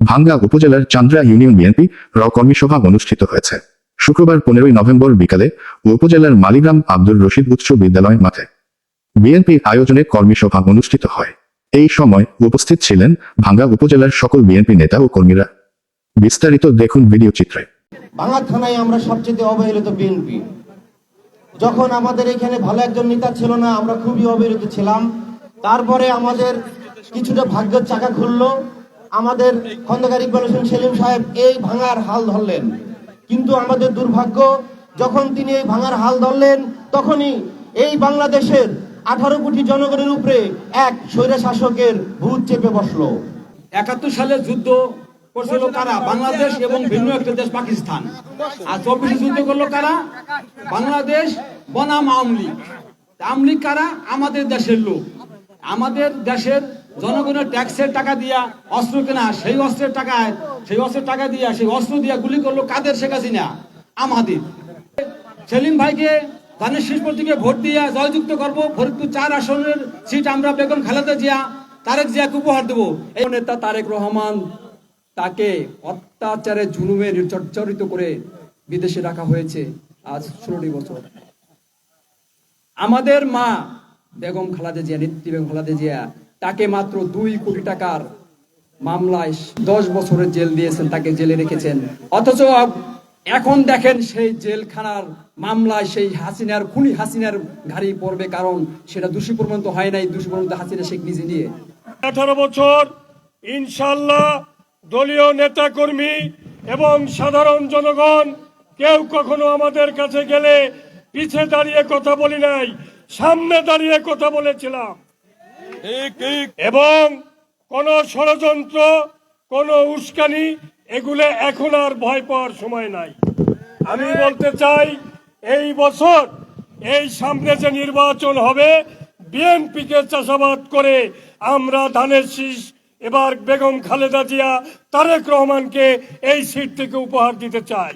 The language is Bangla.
ভাঙ্গা উপজেলার চান্দ্রা ইউনিয়ন বিএনপি র কর্মী সভা অনুষ্ঠিত হয়েছে শুক্রবার 15 নভেম্বর বিকালে উপজেলার মালিগ্রাম আব্দুর রশিদ উচ্চ বিদ্যালয় মাঠে। বিএনপি আয়োজনে কর্মী সভা অনুষ্ঠিত হয়। এই সময় উপস্থিত ছিলেন ভাঙ্গা উপজেলার সকল বিএনপি নেতা ও কর্মীরা। বিস্তারিত দেখুন ভিডিও চিত্রে। ভাঙ্গা থানায় আমরা সবচেয়ে অবহেলিত বিএনপি। যখন আমাদের এখানে ভালো একজন নেতা ছিল না, আমরা খুবই অবহেলিত ছিলাম। তারপরে আমাদের কিছুটা ভাগ্যের চাকা খুললো। আমাদের খন্দকার ইকবাল হোসেন সেলিম সাহেব এই ভাঙার হাল ধরলেন, কিন্তু আমাদের দুর্ভাগ্য, যখন তিনি এই ভাঙার হাল ধরলেন তখনই এই বাংলাদেশের 18 কোটি জনগণের উপরে এক স্বৈরা শাসকের ভূত চেপে বসলো। 71 সালে যুদ্ধ করছিল কারা? বাংলাদেশ এবং ভিন্ন একটা দেশ পাকিস্তান। আর 24 যুদ্ধ করলো কারা? বাংলাদেশ বনাম আওয়ামী লীগ। আওয়ামী লীগ কারা? আমাদের দেশের লোক। আমাদের দেশের জনগণের ট্যাক্সের টাকা দিয়া অস্ত্র কেনা, সেই অস্ত্রের টাকা দিয়া সেই অস্ত্র দিয়া গুলি করলো কাদের? শেখ হাসিনা। আমাদের সেলিম ভাইকে ধানের শীষ প্রতীকে ভোট দিয়া জয়যুক্ত করবো। ফরিদপুর 4 আসনের সিট আমরা বেগম খালেদা জিয়া, তারেক জিয়াকে উপহার দেবো। এই নেতা তারেক রহমান, তাকে অত্যাচারে জুলুমে জর্জরিত করে বিদেশে রাখা হয়েছে আজ 16টি বছর। আমাদের মা বেগম খালেদা জিয়া, নেত্রী বেগম খালেদা জিয়া, তাকে মাত্র 2 কোটি টাকার মামলায় 10 বছরের জেল দিয়েছেন, তাকে জেলে রেখেছেন। অথচ এখন দেখেন সেই জেলখানার মামলায় সেই হাসিনার খুনি হাসিনার ঘাড়ি পড়বে, কারণ সেটা দোষী প্রমাণিত হয় নাই। দোষী প্রমাণিত হাসিনা শেখ নিজে নিয়ে। 18 বছর ইনশাল্লাহ দলীয় নেতা কর্মী এবং সাধারণ জনগণ কেউ কখনো আমাদের কাছে গেলে পিছে দাঁড়িয়ে কথা বলি নাই, সামনে দাঁড়িয়ে কথা বলেছিলাম। এবং কোন ষড়যন্ত্র, কোন উস্কানি, এগুলো এখন আর ভয় পাওয়ার সময় নাই। আমি বলতে চাই, এই বছর এই সামনে যে নির্বাচন হবে, বিএনপিকে চাষাবাদ করে আমরা ধানের শীষ এবার বেগম খালেদা জিয়া, তারেক রহমানকে এই সিট থেকে উপহার দিতে চাই।